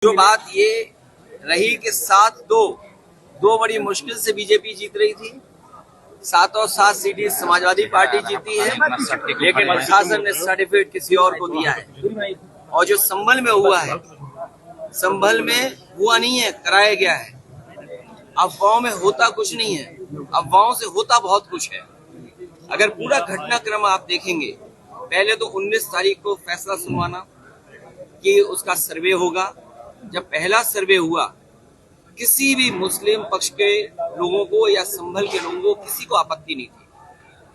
जो बात ये रही कि 7-2 बड़ी मुश्किल से बीजेपी जीत रही थी। 7 और 7 सीटें समाजवादी पार्टी जीती है, लेकिन प्रशासन ने सर्टिफिकेट किसी और को दिया है। और जो संभल में हुआ है, संभल में हुआ नहीं है, कराया गया है। अफवाहों में होता कुछ नहीं है, अफवाहों से होता बहुत कुछ है। अगर पूरा घटनाक्रम आप देखेंगे, पहले तो 19 तारीख को फैसला सुनवाना कि उसका सर्वे होगा। जब पहला सर्वे हुआ, किसी भी मुस्लिम पक्ष के लोगों को या संभल के लोगों को किसी को आपत्ति नहीं थी,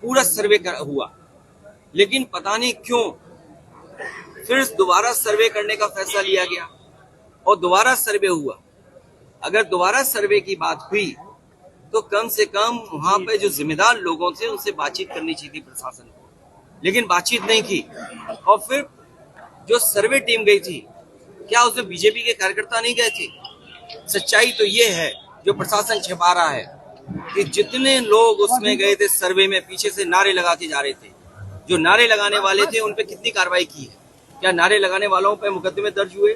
पूरा सर्वे हुआ। लेकिन पता नहीं क्यों फिर दोबारा सर्वे करने का फैसला लिया गया और दोबारा सर्वे हुआ। अगर दोबारा सर्वे की बात हुई तो कम से कम वहां पे जो जिम्मेदार लोगों थे उनसे बातचीत करनी चाहिए थी प्रशासन को, लेकिन बातचीत नहीं की। और फिर जो सर्वे टीम गई थी, क्या उसमें बीजेपी के कार्यकर्ता नहीं गए थे? सच्चाई तो ये है जो प्रशासन छिपा रहा है कि जितने लोग उसमें गए थे सर्वे में, पीछे से नारे लगाते जा रहे थे। जो नारे लगाने वाले थे उन पे कितनी कार्रवाई की है? क्या नारे लगाने वालों पे मुकदमे दर्ज हुए?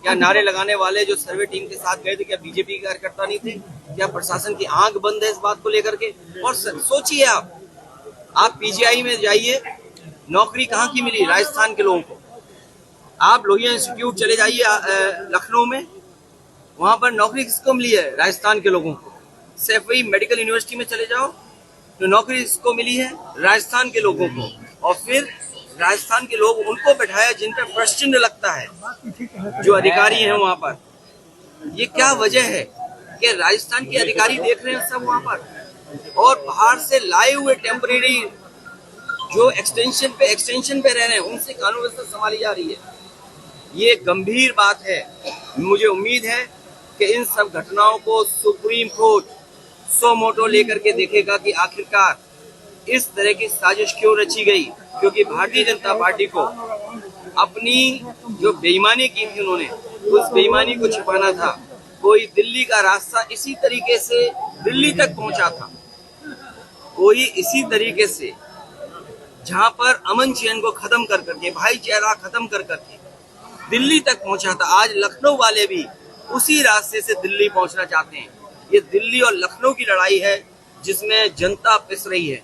क्या नारे लगाने वाले जो सर्वे टीम के साथ गए थे, क्या बीजेपी के कार्यकर्ता नहीं थे? क्या प्रशासन की आंख बंद है इस बात को लेकर के? और सोचिए, आप पीजीआई में जाइए, नौकरी कहाँ की मिली राजस्थान के लोगों को? आप लोहिया इंस्टीट्यूट चले जाइए लखनऊ में, वहां पर नौकरी किसको मिली है? राजस्थान के लोगों को। सैफई मेडिकल यूनिवर्सिटी में चले जाओ तो नौकरी किसको मिली है? राजस्थान के लोगों को। और फिर राजस्थान के लोग उनको बैठाया जिन पर प्रश्न लगता है, जो अधिकारी हैं वहां पर। ये क्या वजह है कि राजस्थान के अधिकारी देख रहे हैं सब वहां पर, और बाहर से लाए हुए टेम्परेरी जो एक्सटेंशन पे रह रहे हैं उनसे कानून व्यवस्था संभाली जा रही है। ये गंभीर बात है। मुझे उम्मीद है कि इन सब घटनाओं को सुप्रीम कोर्ट सो मोटो लेकर के देखेगा कि आखिरकार इस तरह की साजिश क्यों रची गई, क्योंकि भारतीय जनता पार्टी को अपनी जो बेईमानी की थी उन्होंने, उस बेईमानी को छिपाना था। कोई दिल्ली का रास्ता इसी तरीके से दिल्ली तक पहुंचा था, कोई इसी तरीके से जहां पर अमन चैन को खत्म कर करके, भाईचारा खत्म कर करके दिल्ली तक पहुंचा था। आज लखनऊ वाले भी उसी रास्ते से दिल्ली पहुंचना चाहते हैं। ये दिल्ली और लखनऊ की लड़ाई है जिसमें जनता पिस रही है।